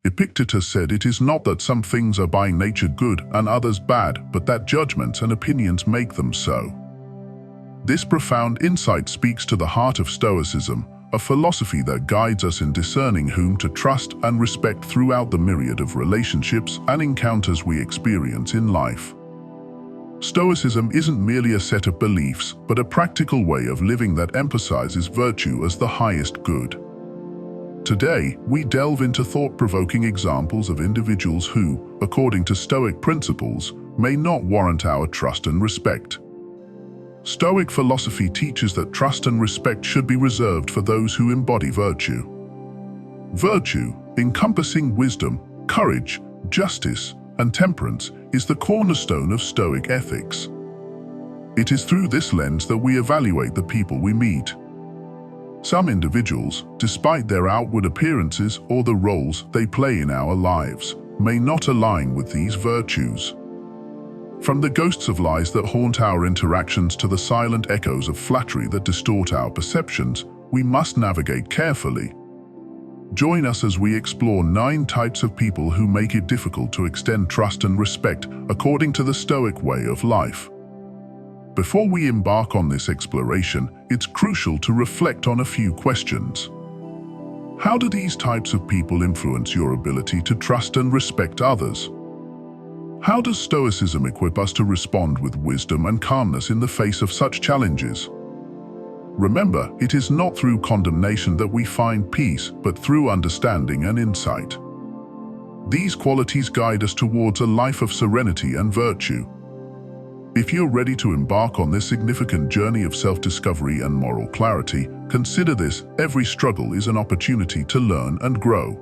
Epictetus said it is not that some things are by nature good and others bad, but that judgments and opinions make them so. This profound insight speaks to the heart of Stoicism, a philosophy that guides us in discerning whom to trust and respect throughout the myriad of relationships and encounters we experience in life. Stoicism isn't merely a set of beliefs, but a practical way of living that emphasizes virtue as the highest good. Today, we delve into thought-provoking examples of individuals who, according to Stoic principles, may not warrant our trust and respect. Stoic philosophy teaches that trust and respect should be reserved for those who embody virtue. Virtue, encompassing wisdom, courage, justice, and temperance, is the cornerstone of Stoic ethics. It is through this lens that we evaluate the people we meet. Some individuals, despite their outward appearances or the roles they play in our lives, may not align with these virtues. From the ghosts of lies that haunt our interactions to the silent echoes of flattery that distort our perceptions, we must navigate carefully. Join us as we explore 9 types of people who make it difficult to extend trust and respect according to the Stoic way of life. Before we embark on this exploration, it's crucial to reflect on a few questions. How do these types of people influence your ability to trust and respect others? How does Stoicism equip us to respond with wisdom and calmness in the face of such challenges? Remember, it is not through condemnation that we find peace, but through understanding and insight. These qualities guide us towards a life of serenity and virtue. If you're ready to embark on this significant journey of self-discovery and moral clarity, consider this: every struggle is an opportunity to learn and grow.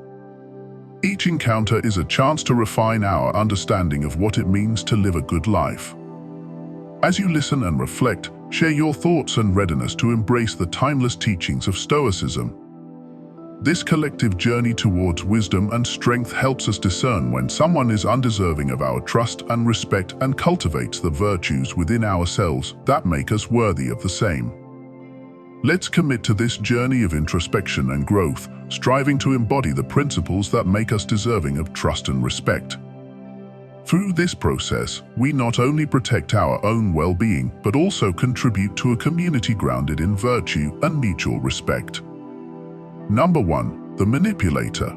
Each encounter is a chance to refine our understanding of what it means to live a good life. As you listen and reflect, share your thoughts and readiness to embrace the timeless teachings of Stoicism. This collective journey towards wisdom and strength helps us discern when someone is undeserving of our trust and respect and cultivates the virtues within ourselves that make us worthy of the same. Let's commit to this journey of introspection and growth, striving to embody the principles that make us deserving of trust and respect. Through this process, we not only protect our own well-being, but also contribute to a community grounded in virtue and mutual respect. Number 1. The manipulator.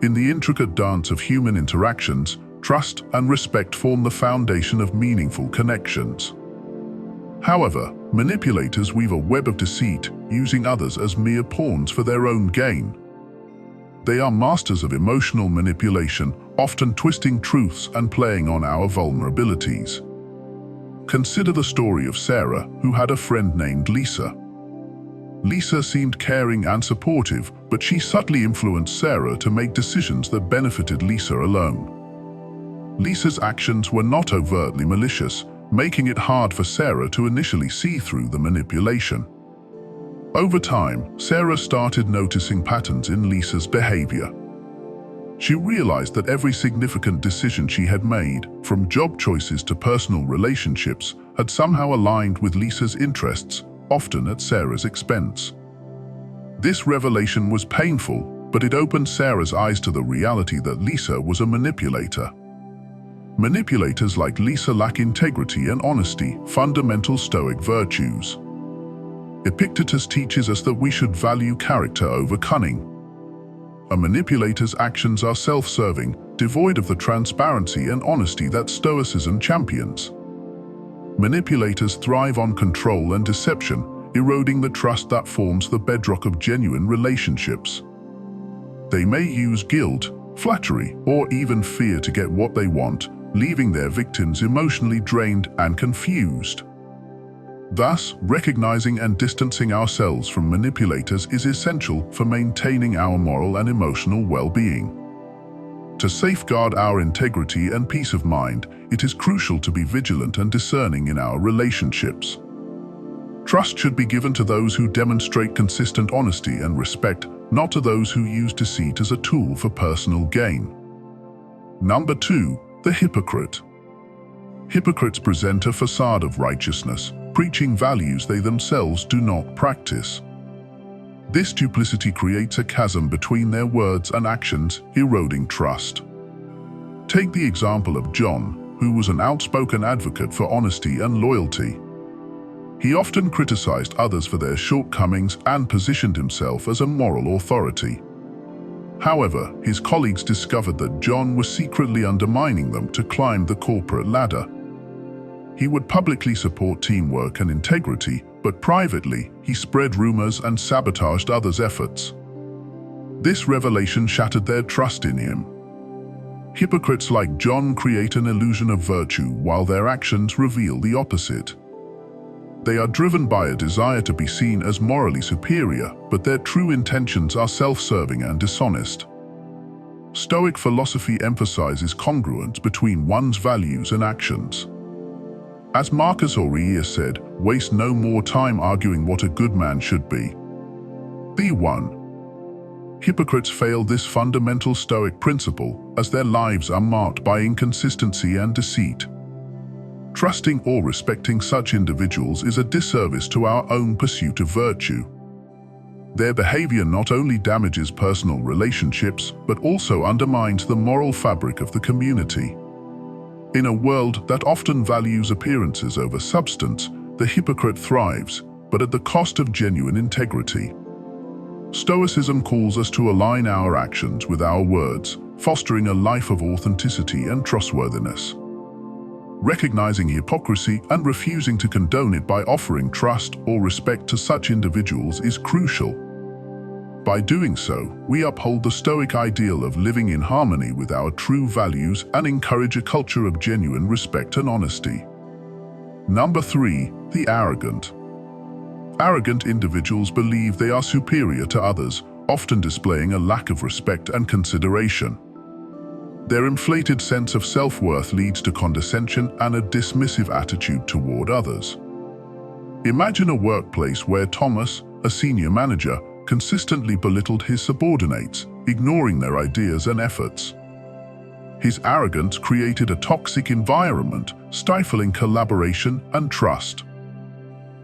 In the intricate dance of human interactions, trust and respect form the foundation of meaningful connections. However, manipulators weave a web of deceit, using others as mere pawns for their own gain. They are masters of emotional manipulation, often twisting truths and playing on our vulnerabilities. Consider the story of Sarah, who had a friend named Lisa. Lisa seemed caring and supportive, but she subtly influenced Sarah to make decisions that benefited Lisa alone. Lisa's actions were not overtly malicious, making it hard for Sarah to initially see through the manipulation. Over time, Sarah started noticing patterns in Lisa's behavior. She realized that every significant decision she had made, from job choices to personal relationships, had somehow aligned with Lisa's interests, often at Sarah's expense. This revelation was painful, but it opened Sarah's eyes to the reality that Lisa was a manipulator. Manipulators like Lisa lack integrity and honesty, fundamental Stoic virtues. Epictetus teaches us that we should value character over cunning. A manipulator's actions are self-serving, devoid of the transparency and honesty that Stoicism champions. Manipulators thrive on control and deception, eroding the trust that forms the bedrock of genuine relationships. They may use guilt, flattery, or even fear to get what they want, leaving their victims emotionally drained and confused. Thus, recognizing and distancing ourselves from manipulators is essential for maintaining our moral and emotional well-being. To safeguard our integrity and peace of mind, it is crucial to be vigilant and discerning in our relationships. Trust should be given to those who demonstrate consistent honesty and respect, not to those who use deceit as a tool for personal gain. Number 2. The hypocrite. Hypocrites present a facade of righteousness, preaching values they themselves do not practice. This duplicity creates a chasm between their words and actions, eroding trust. Take the example of John, who was an outspoken advocate for honesty and loyalty. He often criticized others for their shortcomings and positioned himself as a moral authority. However, his colleagues discovered that John was secretly undermining them to climb the corporate ladder. He would publicly support teamwork and integrity, but privately, he spread rumors and sabotaged others' efforts. This revelation shattered their trust in him. Hypocrites like John create an illusion of virtue while their actions reveal the opposite. They are driven by a desire to be seen as morally superior, but their true intentions are self-serving and dishonest. Stoic philosophy emphasizes congruence between one's values and actions. As Marcus Aurelius said, waste no more time arguing what a good man should be. Be one. Hypocrites fail this fundamental Stoic principle, as their lives are marked by inconsistency and deceit. Trusting or respecting such individuals is a disservice to our own pursuit of virtue. Their behavior not only damages personal relationships, but also undermines the moral fabric of the community. In a world that often values appearances over substance, the hypocrite thrives, but at the cost of genuine integrity. Stoicism calls us to align our actions with our words, fostering a life of authenticity and trustworthiness. Recognizing hypocrisy and refusing to condone it by offering trust or respect to such individuals is crucial. By doing so, we uphold the Stoic ideal of living in harmony with our true values and encourage a culture of genuine respect and honesty. Number 3. The arrogant. Arrogant individuals believe they are superior to others, often displaying a lack of respect and consideration. Their inflated sense of self-worth leads to condescension and a dismissive attitude toward others. Imagine a workplace where Thomas, a senior manager, consistently belittled his subordinates, ignoring their ideas and efforts. His arrogance created a toxic environment, stifling collaboration and trust.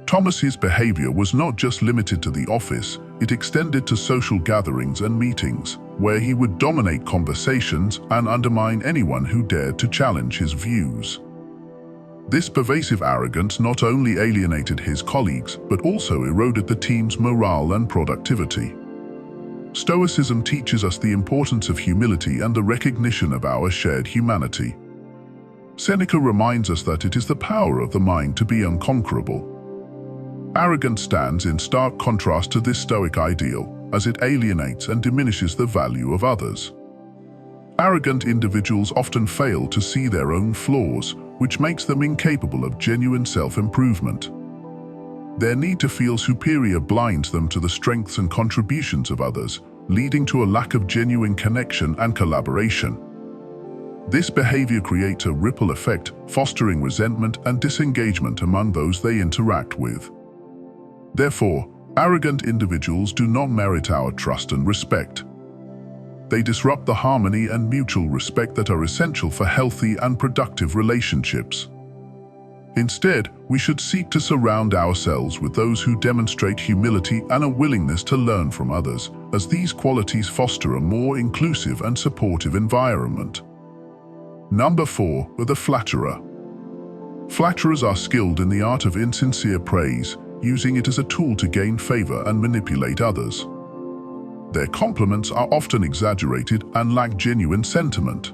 Thomas's behavior was not just limited to the office, it extended to social gatherings and meetings, where he would dominate conversations and undermine anyone who dared to challenge his views. This pervasive arrogance not only alienated his colleagues, but also eroded the team's morale and productivity. Stoicism teaches us the importance of humility and the recognition of our shared humanity. Seneca reminds us that it is the power of the mind to be unconquerable. Arrogance stands in stark contrast to this Stoic ideal, as it alienates and diminishes the value of others. Arrogant individuals often fail to see their own flaws, which makes them incapable of genuine self-improvement. Their need to feel superior blinds them to the strengths and contributions of others, leading to a lack of genuine connection and collaboration. This behavior creates a ripple effect, fostering resentment and disengagement among those they interact with. Therefore, arrogant individuals do not merit our trust and respect. They disrupt the harmony and mutual respect that are essential for healthy and productive relationships. Instead, we should seek to surround ourselves with those who demonstrate humility and a willingness to learn from others, as these qualities foster a more inclusive and supportive environment. Number 4. The flatterer. Flatterers are skilled in the art of insincere praise, using it as a tool to gain favor and manipulate others. Their compliments are often exaggerated and lack genuine sentiment.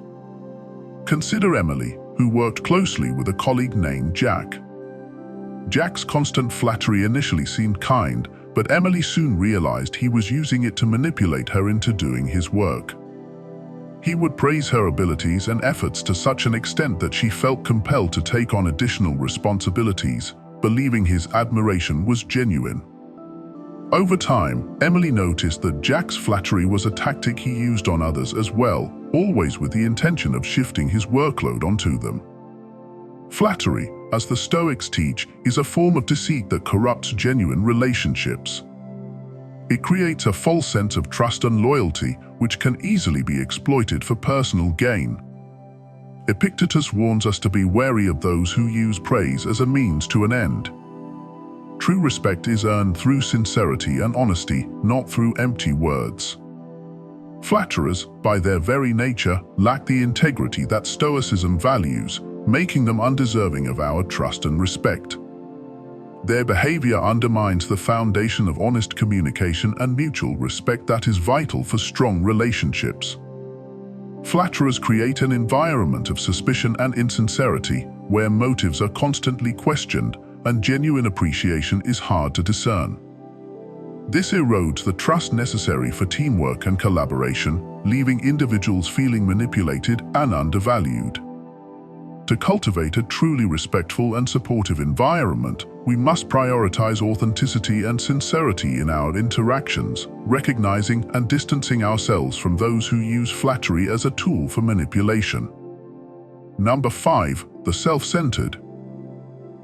Consider Emily, who worked closely with a colleague named Jack. Jack's constant flattery initially seemed kind, but Emily soon realized he was using it to manipulate her into doing his work. He would praise her abilities and efforts to such an extent that she felt compelled to take on additional responsibilities, believing his admiration was genuine. Over time, Emily noticed that Jack's flattery was a tactic he used on others as well, always with the intention of shifting his workload onto them. Flattery, as the Stoics teach, is a form of deceit that corrupts genuine relationships. It creates a false sense of trust and loyalty, which can easily be exploited for personal gain. Epictetus warns us to be wary of those who use praise as a means to an end. True respect is earned through sincerity and honesty, not through empty words. Flatterers, by their very nature, lack the integrity that Stoicism values, making them undeserving of our trust and respect. Their behavior undermines the foundation of honest communication and mutual respect that is vital for strong relationships. Flatterers create an environment of suspicion and insincerity, where motives are constantly questioned and genuine appreciation is hard to discern. This erodes the trust necessary for teamwork and collaboration, leaving individuals feeling manipulated and undervalued. To cultivate a truly respectful and supportive environment, we must prioritize authenticity and sincerity in our interactions, recognizing and distancing ourselves from those who use flattery as a tool for manipulation. Number 5. The self-centered.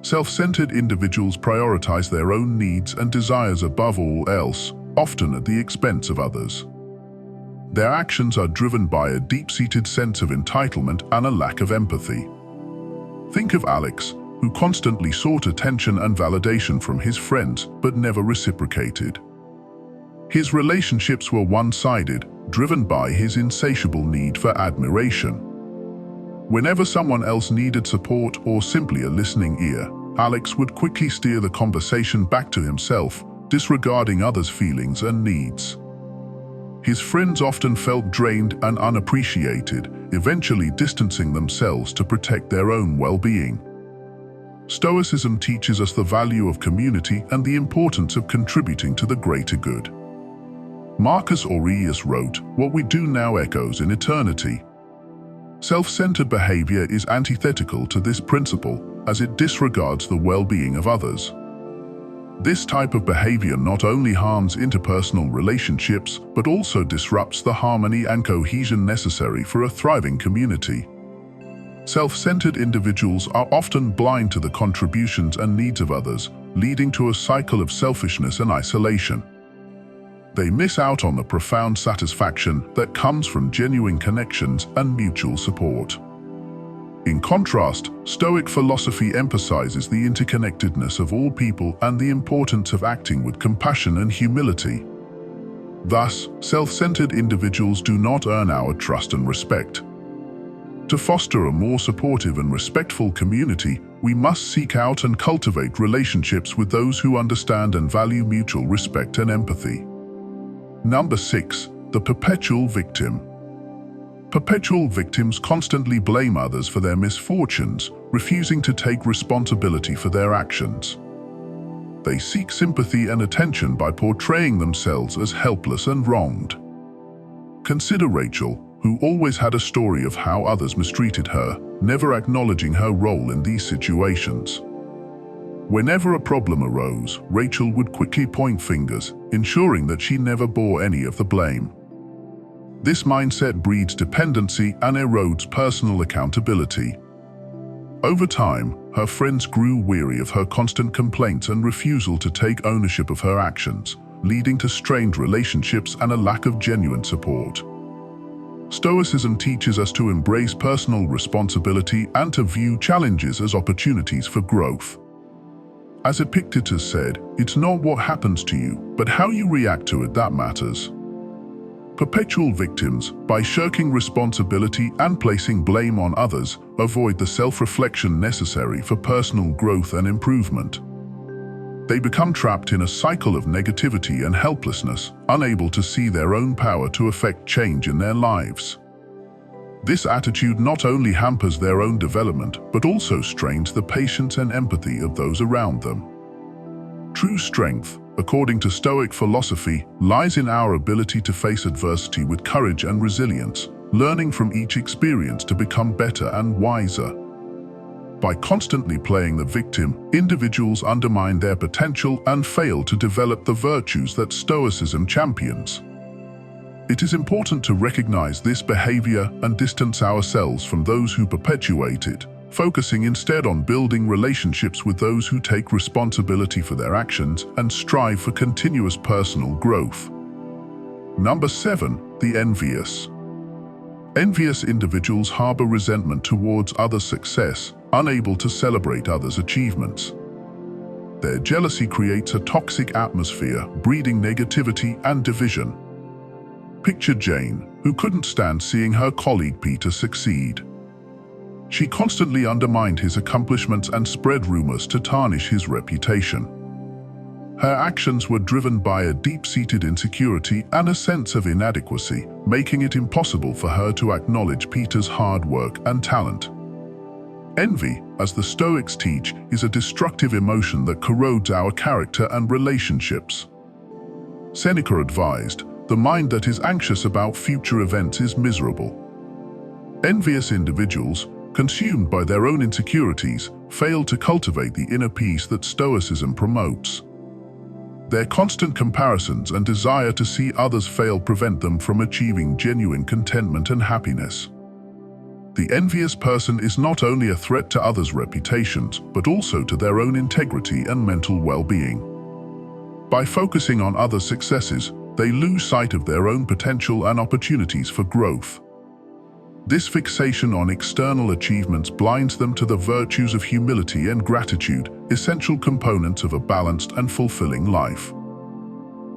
Self-centered individuals prioritize their own needs and desires above all else, often at the expense of others. Their actions are driven by a deep-seated sense of entitlement and a lack of empathy. Think of Alex, who constantly sought attention and validation from his friends but never reciprocated. His relationships were one-sided, driven by his insatiable need for admiration. Whenever someone else needed support or simply a listening ear, Alex would quickly steer the conversation back to himself, disregarding others' feelings and needs. His friends often felt drained and unappreciated, eventually distancing themselves to protect their own well-being. Stoicism teaches us the value of community and the importance of contributing to the greater good. Marcus Aurelius wrote, "What we do now echoes in eternity." Self-centered behavior is antithetical to this principle, as it disregards the well-being of others. This type of behavior not only harms interpersonal relationships, but also disrupts the harmony and cohesion necessary for a thriving community. Self-centered individuals are often blind to the contributions and needs of others, leading to a cycle of selfishness and isolation. They miss out on the profound satisfaction that comes from genuine connections and mutual support. In contrast, Stoic philosophy emphasizes the interconnectedness of all people and the importance of acting with compassion and humility. Thus, self-centered individuals do not earn our trust and respect. To foster a more supportive and respectful community, we must seek out and cultivate relationships with those who understand and value mutual respect and empathy. Number 6. The perpetual victim. Perpetual victims constantly blame others for their misfortunes, refusing to take responsibility for their actions. They seek sympathy and attention by portraying themselves as helpless and wronged. Consider Rachel, who always had a story of how others mistreated her, never acknowledging her role in these situations. Whenever a problem arose, Rachel would quickly point fingers, ensuring that she never bore any of the blame. This mindset breeds dependency and erodes personal accountability. Over time, her friends grew weary of her constant complaints and refusal to take ownership of her actions, leading to strained relationships and a lack of genuine support. Stoicism teaches us to embrace personal responsibility and to view challenges as opportunities for growth. As Epictetus said, "It's not what happens to you, but how you react to it that matters." Perpetual victims, by shirking responsibility and placing blame on others, avoid the self-reflection necessary for personal growth and improvement. They become trapped in a cycle of negativity and helplessness, unable to see their own power to effect change in their lives. This attitude not only hampers their own development, but also strains the patience and empathy of those around them. True strength, according to Stoic philosophy, lies in our ability to face adversity with courage and resilience, learning from each experience to become better and wiser. By constantly playing the victim, individuals undermine their potential and fail to develop the virtues that Stoicism champions. It is important to recognize this behavior and distance ourselves from those who perpetuate it, focusing instead on building relationships with those who take responsibility for their actions and strive for continuous personal growth. Number 7. The envious. Envious individuals harbor resentment towards others' success, unable to celebrate others' achievements. Their jealousy creates a toxic atmosphere, breeding negativity and division. Picture Jane, who couldn't stand seeing her colleague Peter succeed. She constantly undermined his accomplishments and spread rumors to tarnish his reputation. Her actions were driven by a deep-seated insecurity and a sense of inadequacy, making it impossible for her to acknowledge Peter's hard work and talent. Envy, as the Stoics teach, is a destructive emotion that corrodes our character and relationships. Seneca advised, "The mind that is anxious about future events is miserable." Envious individuals, consumed by their own insecurities, fail to cultivate the inner peace that Stoicism promotes. Their constant comparisons and desire to see others fail prevent them from achieving genuine contentment and happiness. The envious person is not only a threat to others' reputations, but also to their own integrity and mental well-being. By focusing on others' successes, they lose sight of their own potential and opportunities for growth. This fixation on external achievements blinds them to the virtues of humility and gratitude, essential components of a balanced and fulfilling life.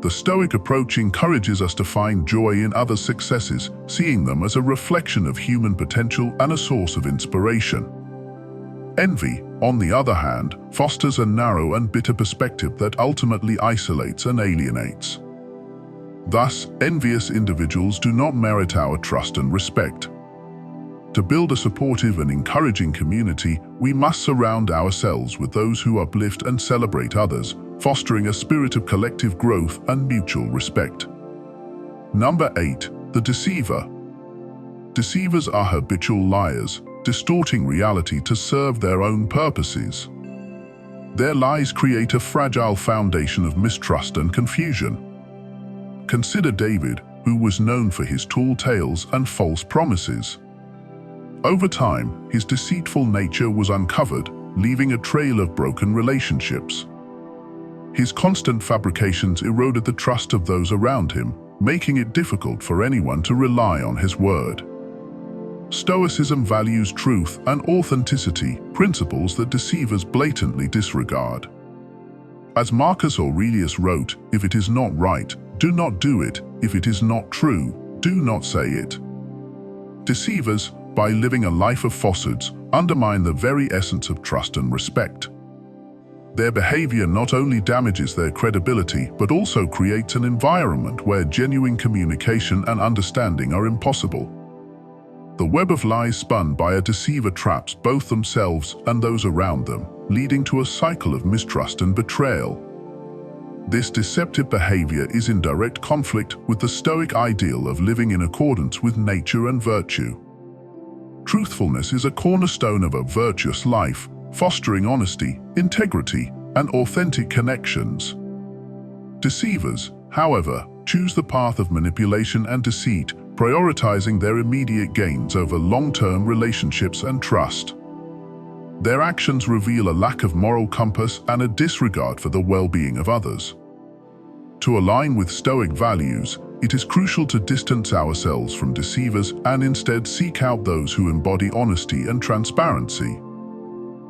The Stoic approach encourages us to find joy in others' successes, seeing them as a reflection of human potential and a source of inspiration. Envy, on the other hand, fosters a narrow and bitter perspective that ultimately isolates and alienates. Thus, envious individuals do not merit our trust and respect. To build a supportive and encouraging community, we must surround ourselves with those who uplift and celebrate others, fostering a spirit of collective growth and mutual respect. Number 8. The deceiver. Deceivers are habitual liars, distorting reality to serve their own purposes. Their lies create a fragile foundation of mistrust and confusion. Consider David, who was known for his tall tales and false promises. Over time, his deceitful nature was uncovered, leaving a trail of broken relationships. His constant fabrications eroded the trust of those around him, making it difficult for anyone to rely on his word. Stoicism values truth and authenticity, principles that deceivers blatantly disregard. As Marcus Aurelius wrote, "If it is not right, do not do it. If it is not true, do not say it." Deceivers, by living a life of falsehoods, undermine the very essence of trust and respect. Their behavior not only damages their credibility, but also creates an environment where genuine communication and understanding are impossible. The web of lies spun by a deceiver traps both themselves and those around them, leading to a cycle of mistrust and betrayal. This deceptive behavior is in direct conflict with the Stoic ideal of living in accordance with nature and virtue. Truthfulness is a cornerstone of a virtuous life, fostering honesty, integrity, and authentic connections. Deceivers, however, choose the path of manipulation and deceit, prioritizing their immediate gains over long-term relationships and trust. Their actions reveal a lack of moral compass and a disregard for the well-being of others. To align with Stoic values, it is crucial to distance ourselves from deceivers and instead seek out those who embody honesty and transparency.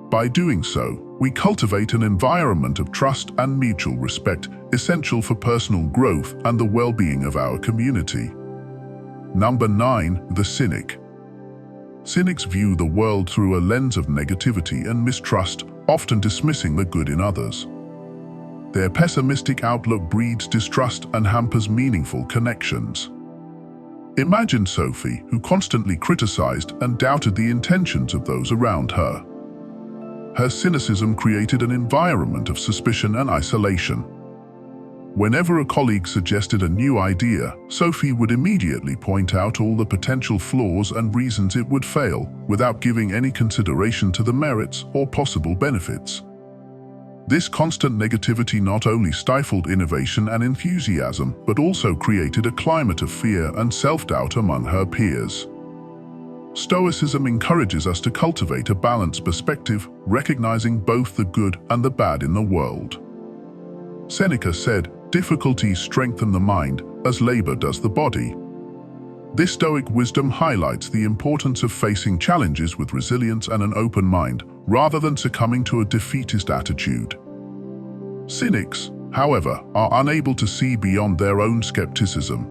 By doing so, we cultivate an environment of trust and mutual respect, essential for personal growth and the well-being of our community. Number 9. The cynic. Cynics view the world through a lens of negativity and mistrust, often dismissing the good in others. Their pessimistic outlook breeds distrust and hampers meaningful connections. Imagine Sophie, who constantly criticized and doubted the intentions of those around her. Her cynicism created an environment of suspicion and isolation. Whenever a colleague suggested a new idea, Sophie would immediately point out all the potential flaws and reasons it would fail, without giving any consideration to the merits or possible benefits. This constant negativity not only stifled innovation and enthusiasm, but also created a climate of fear and self-doubt among her peers. Stoicism encourages us to cultivate a balanced perspective, recognizing both the good and the bad in the world. Seneca said, "Difficulties strengthen the mind, as labor does the body." This Stoic wisdom highlights the importance of facing challenges with resilience and an open mind, rather than succumbing to a defeatist attitude. Cynics, however, are unable to see beyond their own skepticism.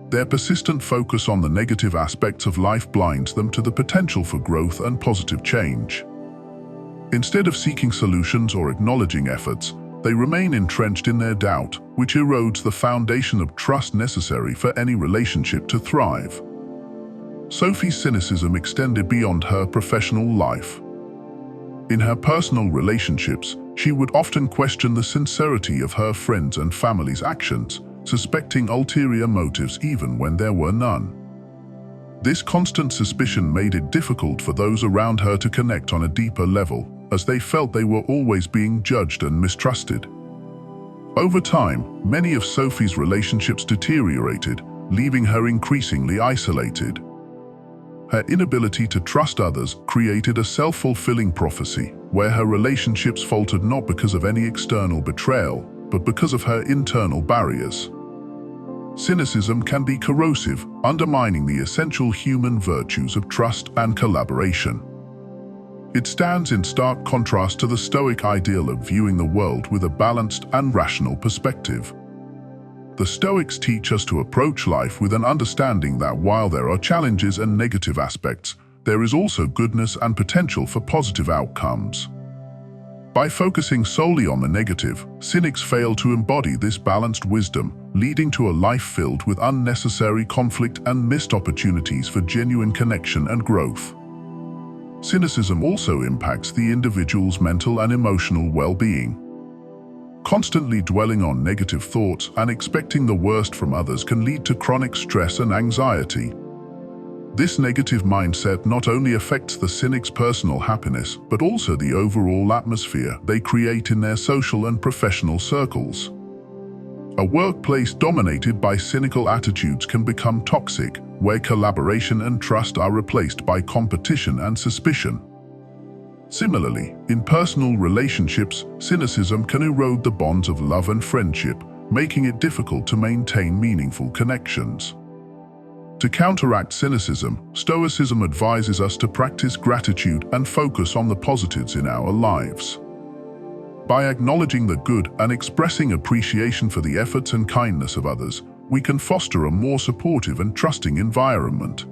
Their persistent focus on the negative aspects of life blinds them to the potential for growth and positive change. Instead of seeking solutions or acknowledging efforts, they remain entrenched in their doubt, which erodes the foundation of trust necessary for any relationship to thrive. Sophie's cynicism extended beyond her professional life. In her personal relationships, she would often question the sincerity of her friends' and family's actions, suspecting ulterior motives even when there were none. This constant suspicion made it difficult for those around her to connect on a deeper level, as they felt they were always being judged and mistrusted. Over time, many of Sophie's relationships deteriorated, leaving her increasingly isolated. Her inability to trust others created a self-fulfilling prophecy, where her relationships faltered not because of any external betrayal, but because of her internal barriers. Cynicism can be corrosive, undermining the essential human virtues of trust and collaboration. It stands in stark contrast to the Stoic ideal of viewing the world with a balanced and rational perspective. The Stoics teach us to approach life with an understanding that while there are challenges and negative aspects, there is also goodness and potential for positive outcomes. By focusing solely on the negative, cynics fail to embody this balanced wisdom, leading to a life filled with unnecessary conflict and missed opportunities for genuine connection and growth. Cynicism also impacts the individual's mental and emotional well-being. Constantly dwelling on negative thoughts and expecting the worst from others can lead to chronic stress and anxiety. This negative mindset not only affects the cynic's personal happiness, but also the overall atmosphere they create in their social and professional circles. A workplace dominated by cynical attitudes can become toxic, where collaboration and trust are replaced by competition and suspicion. Similarly, in personal relationships, cynicism can erode the bonds of love and friendship, making it difficult to maintain meaningful connections. To counteract cynicism, Stoicism advises us to practice gratitude and focus on the positives in our lives. By acknowledging the good and expressing appreciation for the efforts and kindness of others, we can foster a more supportive and trusting environment.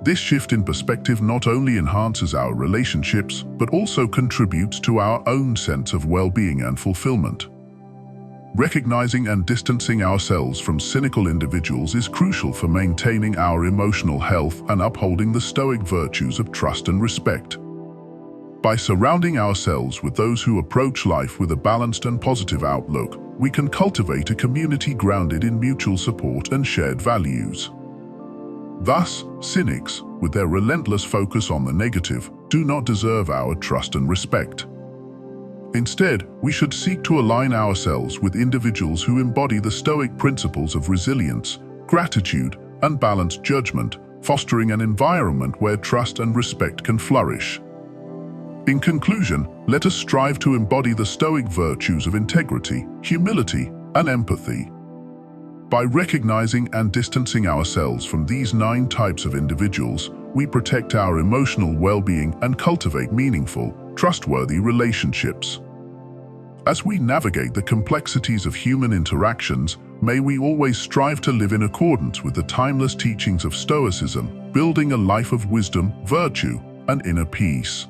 This shift in perspective not only enhances our relationships, but also contributes to our own sense of well-being and fulfillment. Recognizing and distancing ourselves from cynical individuals is crucial for maintaining our emotional health and upholding the Stoic virtues of trust and respect. By surrounding ourselves with those who approach life with a balanced and positive outlook, we can cultivate a community grounded in mutual support and shared values. Thus, cynics, with their relentless focus on the negative, do not deserve our trust and respect. Instead, we should seek to align ourselves with individuals who embody the Stoic principles of resilience, gratitude, and balanced judgment, fostering an environment where trust and respect can flourish. In conclusion, let us strive to embody the Stoic virtues of integrity, humility, and empathy. By recognizing and distancing ourselves from these 9 types of individuals, we protect our emotional well-being and cultivate meaningful, trustworthy relationships. As we navigate the complexities of human interactions, may we always strive to live in accordance with the timeless teachings of Stoicism, building a life of wisdom, virtue, and inner peace.